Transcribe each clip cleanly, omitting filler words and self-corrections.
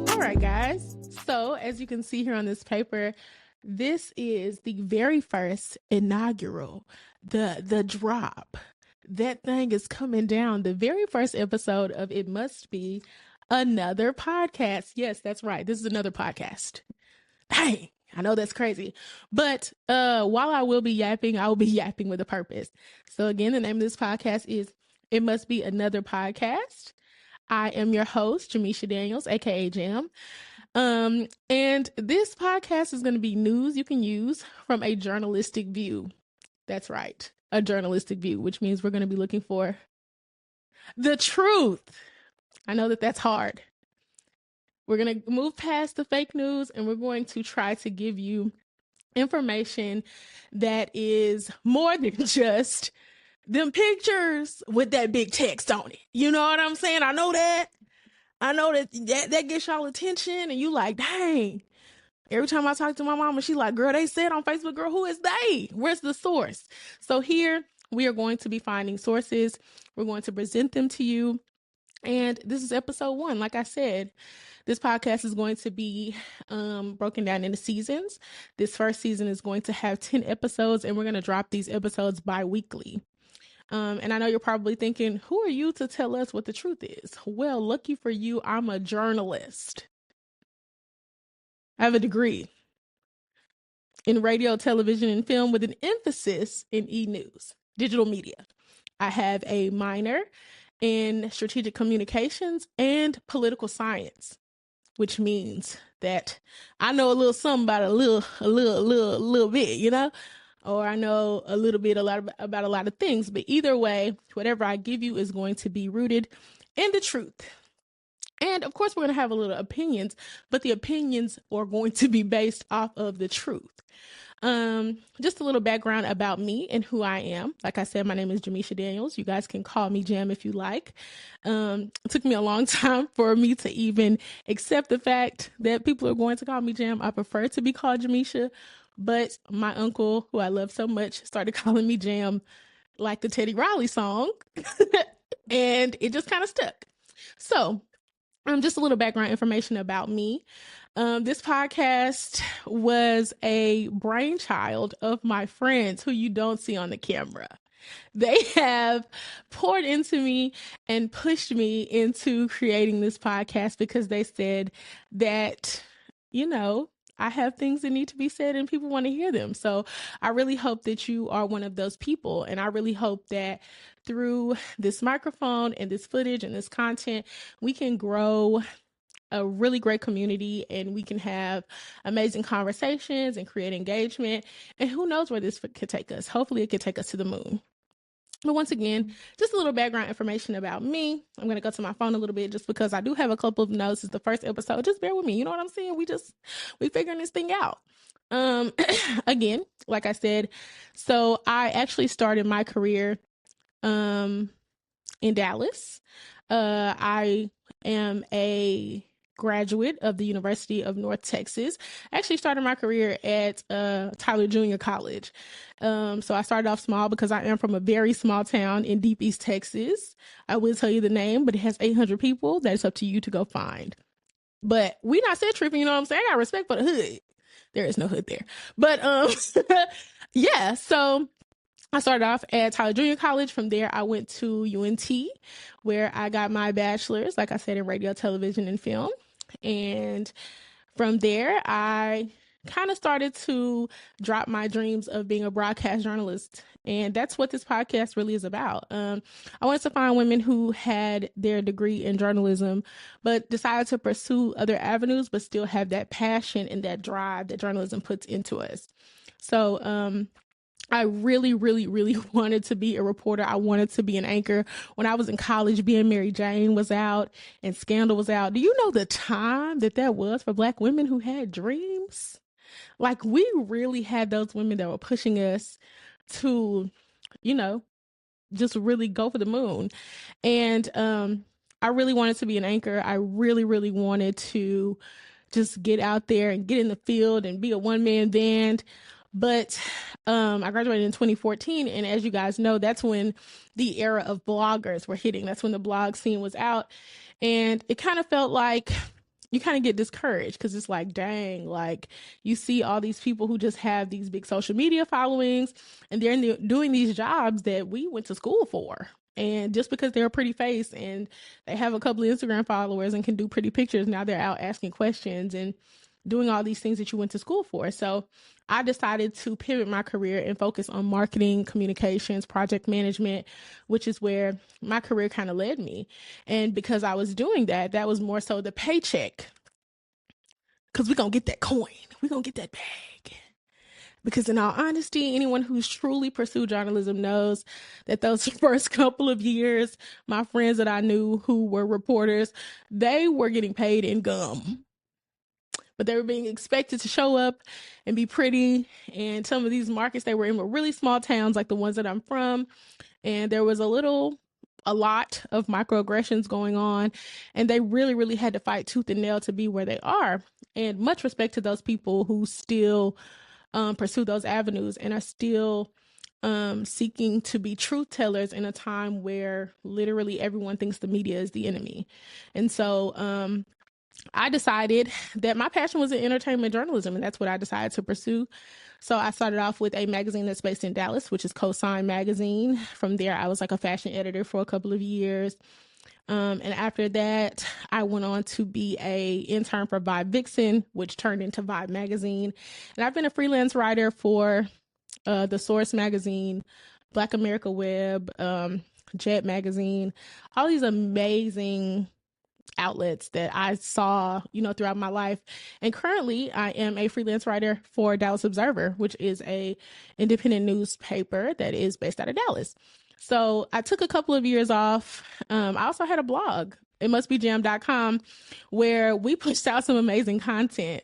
All right, guys. So as you can see here on this paper, this is the very first inaugural, the drop. That thing is coming down. The very first episode of It Must Be Another Podcast. Yes, that's right. This is another podcast. Hey, I know that's crazy. But while I will be yapping, I will be yapping with a purpose. So again, the name of this podcast is It Must Be Another Podcast. I am your host, Jamisha Daniels, aka Jam. And this podcast is going to be news you can use from a journalistic view. That's right, a journalistic view, which means we're going to be looking for the truth. I know that that's hard. We're going to move past the fake news and we're going to try to give you information that is more than just them pictures with that big text on it. You know what I'm saying? I know that gets y'all attention and you like, dang. Every time I talk to my mama, she like, girl, they said on Facebook, girl, who is they? Where's the source? So here we are going to be finding sources. We're going to present them to you. And this is episode 1. Like I said, this podcast is going to be broken down into seasons. This first season is going to have 10 episodes and we're going to drop these episodes bi-weekly. And I know you're probably thinking, who are you to tell us what the truth is? Well, lucky for you, I'm a journalist. I have a degree in radio, television, and film with an emphasis in e-news, digital media. I have a minor in strategic communications and political science, which means that I know a little something about a little bit, you know? Or I know a lot about a lot of things. But either way, whatever I give you is going to be rooted in the truth. And of course, we're going to have a little opinions, but the opinions are going to be based off of the truth. Just a little background about me and who I am. Like I said, my name is Jamisha Daniels. You guys can call me Jam if you like. It took me a long time for me to even accept the fact that people are going to call me Jam. I prefer to be called Jamisha. But my uncle, who I love so much, started calling me Jam like the Teddy Riley song. And it just kind of stuck. So just a little background information about me. This podcast was a brainchild of my friends who you don't see on the camera. They have poured into me and pushed me into creating this podcast because they said that, you know, I have things that need to be said and people want to hear them. So I really hope that you are one of those people. And I really hope that through this microphone and this footage and this content, we can grow a really great community and we can have amazing conversations and create engagement. And who knows where this could take us? Hopefully it could take us to the moon. But once again, just a little background information about me. I'm going to go to my phone a little bit just because I do have a couple of notes. It's the first episode. Just bear with me. You know what I'm saying? We figuring this thing out. Again, like I said, so I actually started my career in Dallas. I am a graduate of the University of North Texas. I actually started my career at Tyler Junior College. So I started off small because I am from a very small town in deep East Texas. I will tell you the name, but it has 800 people. That's up to you to go find. But we not set tripping, you know what I'm saying? I got respect for the hood. There is no hood there. But yeah, so I started off at Tyler Junior College. From there, I went to UNT, where I got my bachelor's, like I said, in radio, television, and film. And from there, I kind of started to drop my dreams of being a broadcast journalist. And that's what this podcast really is about. I wanted to find women who had their degree in journalism, but decided to pursue other avenues, but still have that passion and that drive that journalism puts into us. So, I really, really, really wanted to be a reporter. I wanted to be an anchor. When I was in college, Being Mary Jane was out and Scandal was out. Do you know the time that was for Black women who had dreams? Like, we really had those women that were pushing us to, you know, just really go for the moon. And I really wanted to be an anchor. I really, really wanted to just get out there and get in the field and be a one-man band. But I graduated in 2014. And as you guys know, that's when the era of bloggers were hitting. That's when the blog scene was out. And it kind of felt like you kind of get discouraged because it's like, dang, like you see all these people who just have these big social media followings and they're doing these jobs that we went to school for. And just because they're a pretty face and they have a couple of Instagram followers and can do pretty pictures, now they're out asking questions and doing all these things that you went to school for. So I decided to pivot my career and focus on marketing, communications, project management, which is where my career kind of led me. And because I was doing that, that was more so the paycheck. Because we're going to get that coin. We're going to get that bag. Because in all honesty, anyone who's truly pursued journalism knows that those first couple of years, my friends that I knew who were reporters, they were getting paid in gum. But they were being expected to show up and be pretty. And some of these markets they were in were really small towns like the ones that I'm from. And there was a lot of microaggressions going on. And they really, really had to fight tooth and nail to be where they are. And much respect to those people who still pursue those avenues and are still seeking to be truth tellers in a time where literally everyone thinks the media is the enemy. And so I decided that my passion was in entertainment journalism, and that's what I decided to pursue. So I started off with a magazine that's based in Dallas, which is Cosign Magazine. From there, I was like a fashion editor for a couple of years. And after that, I went on to be a intern for Vibe Vixen, which turned into Vibe Magazine. And I've been a freelance writer for The Source Magazine, Black America Web, Jet Magazine, all these amazing outlets that I saw, throughout my life. And currently I am a freelance writer for Dallas Observer, which is a independent newspaper that is based out of Dallas. So I took a couple of years off. I also had a blog, itmustbejam.com, where we pushed out some amazing content.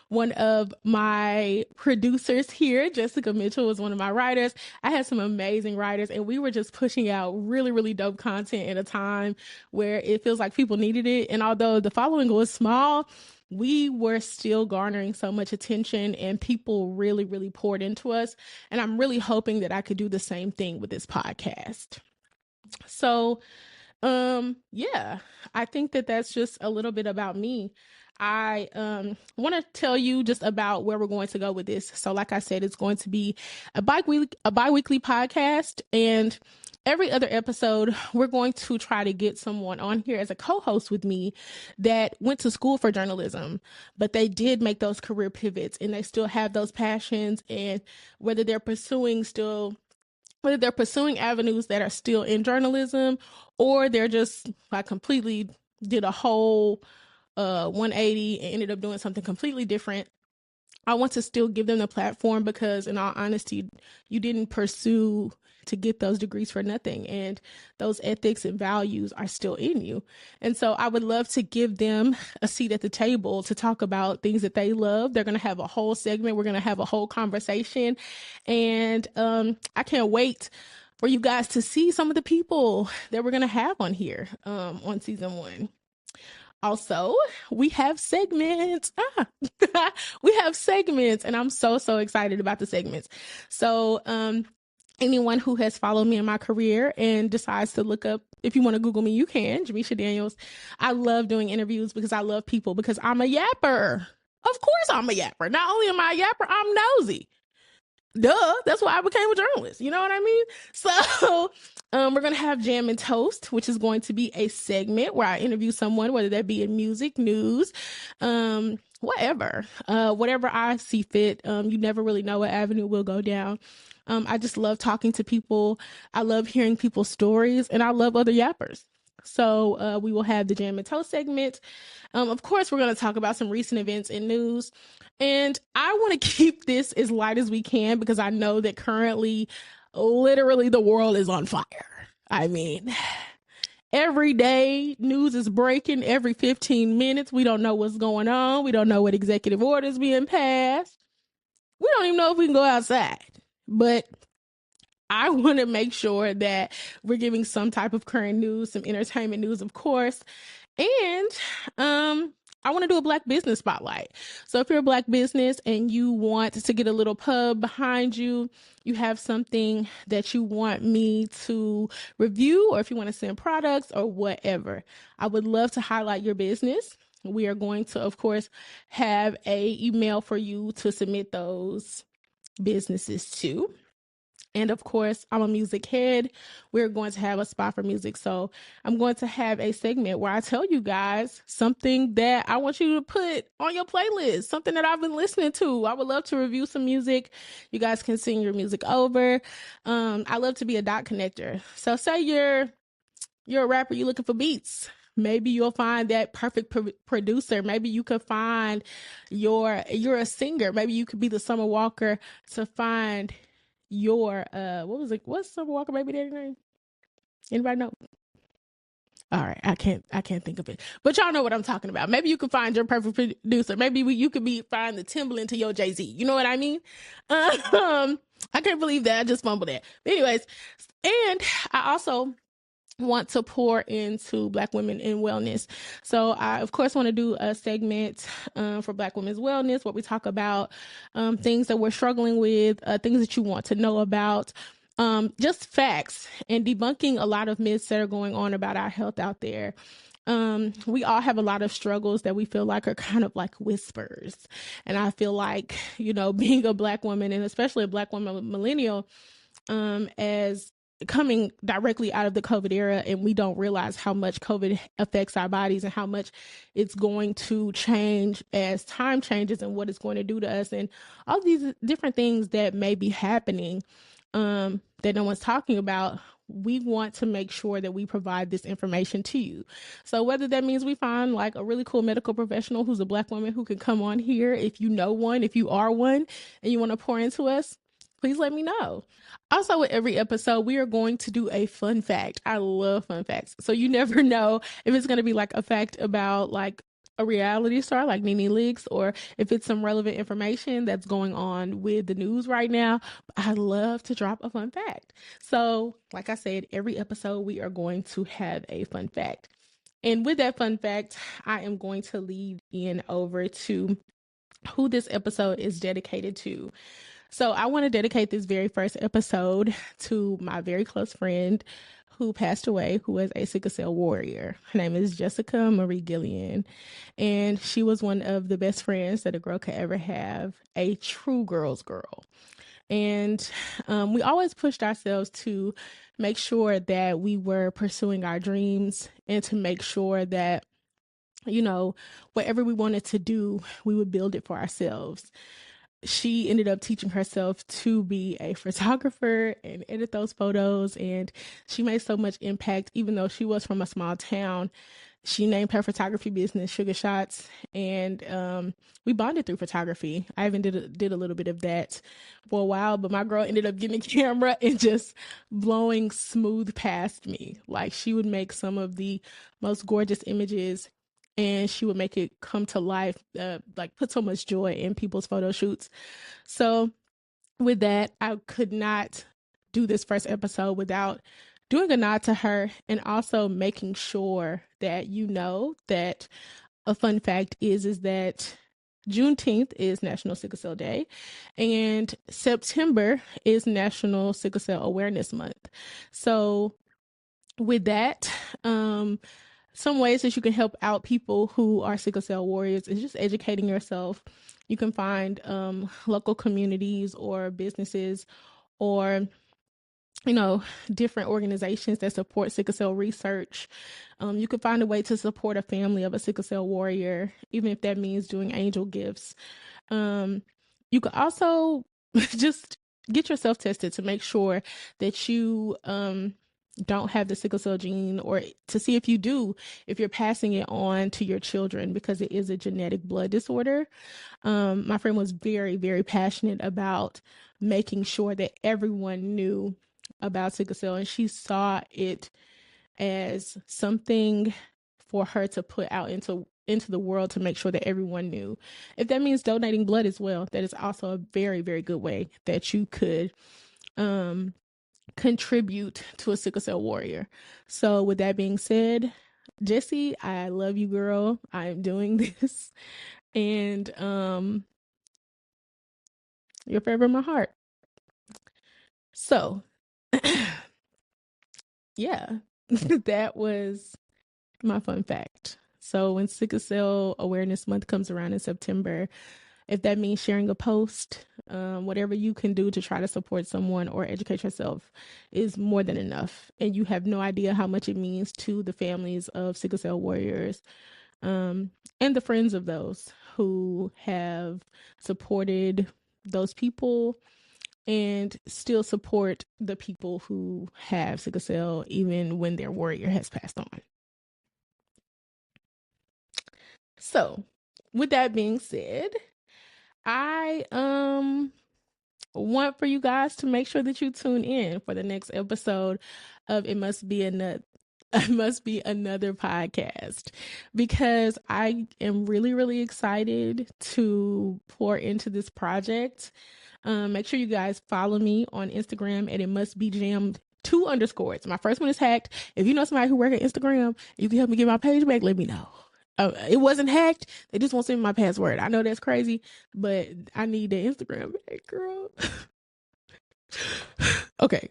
One of my producers here, Jessica Mitchell, was one of my writers. I had some amazing writers, and we were just pushing out really, really dope content at a time where it feels like people needed it. And although the following was small, we were still garnering so much attention and people really, really poured into us. And I'm really hoping that I could do the same thing with this podcast. So, yeah, I think that that's just a little bit about me. I want to tell you just about where we're going to go with this. So like I said, it's going to be a bi-weekly podcast, and every other episode, we're going to try to get someone on here as a co-host with me that went to school for journalism, but they did make those career pivots and they still have those passions, and whether they're pursuing avenues that are still in journalism, or they're just like completely did a whole 180 and ended up doing something completely different. I want to still give them the platform because, in all honesty, you didn't pursue to get those degrees for nothing, and those ethics and values are still in you. And so I would love to give them a seat at the table to talk about things that they love. They're going to have a whole segment. We're going to have a whole conversation, and I can't wait for you guys to see some of the people that we're going to have on here on season 1. Also, we have segments. We have segments, and I'm so excited about the segments. So anyone who has followed me in my career and decides to look up, if you want to Google me, you can, Jamisha Daniels. I love doing interviews because I love people, because I'm a yapper. Of course I'm a yapper. Not only am I a yapper, I'm nosy. Duh, that's why I became a journalist. You know what I mean? So we're going to have Jam and Toast, which is going to be a segment where I interview someone, whether that be in music, news, whatever I see fit. You never really know what avenue will go down. I just love talking to people. I love hearing people's stories, and I love other yappers. So we will have the Jam and Toast segment. Of course, we're going to talk about some recent events and news. And I want to keep this as light as we can because I know that currently, literally, the world is on fire. I mean, every day news is breaking. Every 15 minutes, we don't know what's going on. We don't know what executive order is being passed. We don't even know if we can go outside. But I want to make sure that we're giving some type of current news, some entertainment news, of course. And I want to do a Black business spotlight. So if you're a Black business and you want to get a little pub behind you, you have something that you want me to review, or if you want to send products or whatever, I would love to highlight your business. We are going to, of course, have a email for you to submit those businesses to. And of course, I'm a music head. We're going to have a spot for music. So I'm going to have a segment where I tell you guys something that I want you to put on your playlist, something that I've been listening to. I would love to review some music. You guys can sing your music over. I love to be a dot connector. So say you're a rapper, you're looking for beats. Maybe you'll find that perfect producer. Maybe you could find you're a singer. Maybe you could be the Summer Walker to find your what's Summer Walker baby daddy name? Anybody know? All right, I can't think of it, but y'all know what I'm talking about. Maybe you can find your perfect producer. Maybe you could find the Timbaland to your Jay-Z. You know what I mean? I can't believe that I just fumbled that. But anyways, and I also want to pour into Black women in wellness. So I, of course, want to do a segment for Black women's wellness where we talk about things that we're struggling with, things that you want to know about, just facts and debunking a lot of myths that are going on about our health out there. We all have a lot of struggles that we feel like are kind of like whispers. And I feel like, being a Black woman, and especially a Black woman millennial, as coming directly out of the COVID era, and we don't realize how much COVID affects our bodies and how much it's going to change as time changes and what it's going to do to us, and all these different things that may be happening that no one's talking about. We want to make sure that we provide this information to you. So whether that means we find like a really cool medical professional who's a Black woman who can come on here, if you know one, if you are one, and you want to pour into us, please let me know. Also, with every episode, we are going to do a fun fact. I love fun facts. So you never know if it's going to be like a fact about like a reality star like Nene Leakes, or if it's some relevant information that's going on with the news right now. I love to drop a fun fact. So like I said, every episode we are going to have a fun fact. And with that fun fact, I am going to lead in over to who this episode is dedicated to. So I want to dedicate this very first episode to my very close friend who passed away, who was a sickle cell warrior. Her name is Jessica Marie Gillian, and she was one of the best friends that a girl could ever have, a true girl's girl. And we always pushed ourselves to make sure that we were pursuing our dreams and to make sure that, whatever we wanted to do, we would build it for ourselves. She ended up teaching herself to be a photographer and edit those photos. And she made so much impact, even though she was from a small town. She named her photography business Sugar Shots, and we bonded through photography. I even did a little bit of that for a while, but my girl ended up getting a camera and just blowing smooth past me. Like, she would make some of the most gorgeous images, and she would make it come to life, like put so much joy in people's photo shoots. So with that, I could not do this first episode without doing a nod to her, and also making sure that that a fun fact is that Juneteenth is National Sickle Cell Day, and September is National Sickle Cell Awareness Month. So with that, some ways that you can help out people who are sickle cell warriors is just educating yourself. You can find local communities or businesses or, different organizations that support sickle cell research. You can find a way to support a family of a sickle cell warrior, even if that means doing angel gifts. You could also just get yourself tested to make sure that you don't have the sickle cell gene, or to see if you do, if you're passing it on to your children, because it is a genetic blood disorder. My friend was very, very passionate about making sure that everyone knew about sickle cell, and she saw it as something for her to put out into the world to make sure that everyone knew. If that means donating blood as well, that is also a very, very good way that you could contribute to a sickle cell warrior. So with that being said, Jessie, I love you, girl. I am doing this. And you're forever in my heart. So, yeah, that was my fun fact. So when Sickle Cell Awareness Month comes around in September, if that means sharing a post, whatever you can do to try to support someone or educate yourself is more than enough. And you have no idea how much it means to the families of sickle cell warriors, and the friends of those who have supported those people and still support the people who have sickle cell even when their warrior has passed on. So, with that being said, I want for you guys to make sure that you tune in for the next episode of It Must Be Another It Must Be Another podcast, because I am really, really excited to pour into this project. Make sure you guys follow me on Instagram at It Must Be Jammed 2_. My first one is hacked. If you know somebody who work at Instagram, you can help me get my page back, let me know. It wasn't hacked. They just won't send me my password. I know that's crazy, but I need the Instagram back, girl. Okay.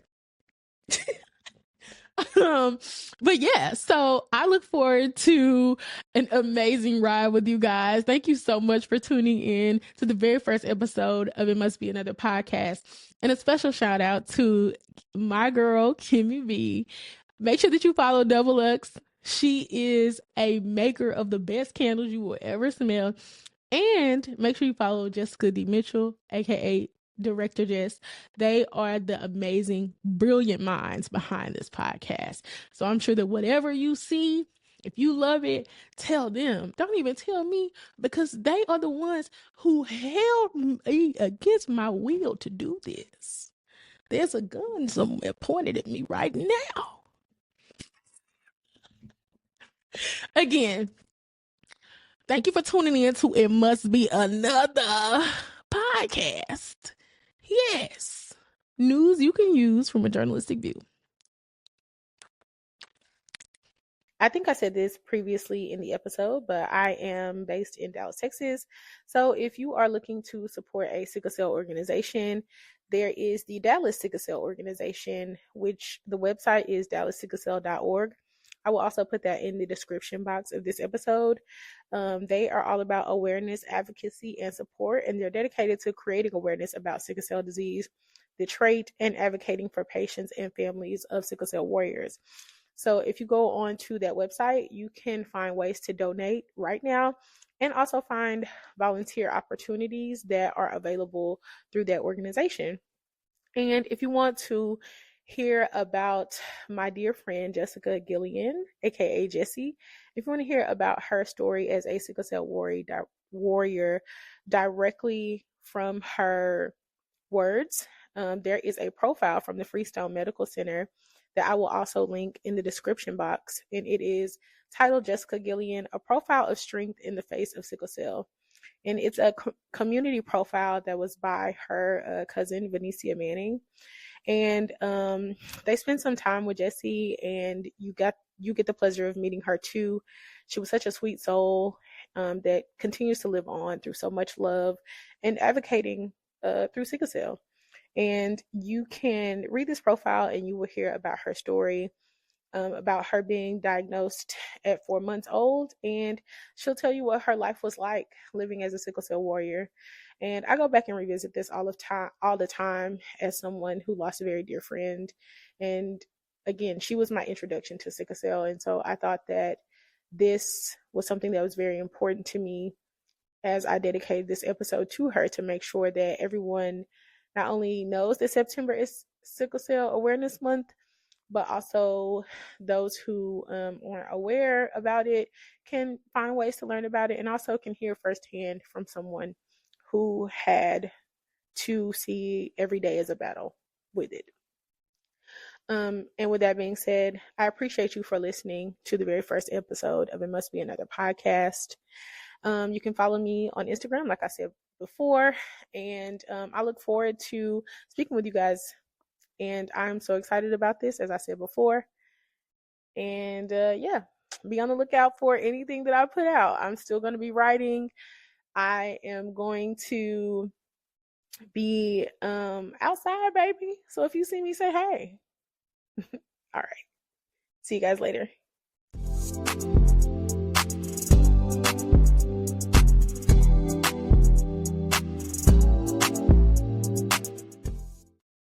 But yeah, so I look forward to an amazing ride with you guys. Thank you so much for tuning in to the very first episode of It Must Be Another podcast. And a special shout out to my girl, Kimmy B. Make sure that you follow Double X. She is a maker of the best candles you will ever smell. And make sure you follow Jessica D. Mitchell, aka Director Jess. They are the amazing, brilliant minds behind this podcast. So I'm sure that whatever you see, if you love it, tell them. Don't even tell me, because they are the ones who held me against my will to do this. There's a gun somewhere pointed at me right now. Again, thank you for tuning in to It Must Be Another podcast. Yes. News you can use from a journalistic view. I think I said this previously in the episode, but I am based in Dallas, Texas. So if you are looking to support a sickle cell organization, there is the Dallas Sickle Cell Organization, which the website is dallassicklecell.org. I will also put that in the description box of this episode. They are all about awareness, advocacy, and support, and they're dedicated to creating awareness about sickle cell disease, the trait, and advocating for patients and families of sickle cell warriors. So if you go on to that website, you can find ways to donate right now and also find volunteer opportunities that are available through that organization. And if you want to hear about my dear friend Jessica Gillian, aka Jessie, if you want to hear about her story as a sickle cell warrior directly from her words, there is a profile from the Freestone Medical Center that I will also link in the description box. And it is titled Jessica Gillian, A Profile of Strength in the Face of Sickle Cell. And it's a community profile that was by her cousin, Venetia Manning. And they spent some time with Jessie, and you get the pleasure of meeting her too. She was such a sweet soul that continues to live on through so much love and advocating through sickle cell. And you can read this profile and you will hear about her story, about her being diagnosed at 4 months old. And she'll tell you what her life was like living as a sickle cell warrior. And I go back and revisit this all the time as someone who lost a very dear friend. And again, she was my introduction to sickle cell. And so I thought that this was something that was very important to me as I dedicated this episode to her, to make sure that everyone not only knows that September is Sickle Cell Awareness Month, but also those who aren't aware about it can find ways to learn about it, and also can hear firsthand from someone who had to see every day as a battle with it. And with that being said, I appreciate you for listening to the very first episode of It Must Be Another podcast. You can follow me on Instagram, like I said before, and I look forward to speaking with you guys. And I'm so excited about this, as I said before. And yeah, be on the lookout for anything that I put out. I'm still going to be writing. I am going to be outside, baby. So if you see me, say hey. All right. See you guys later.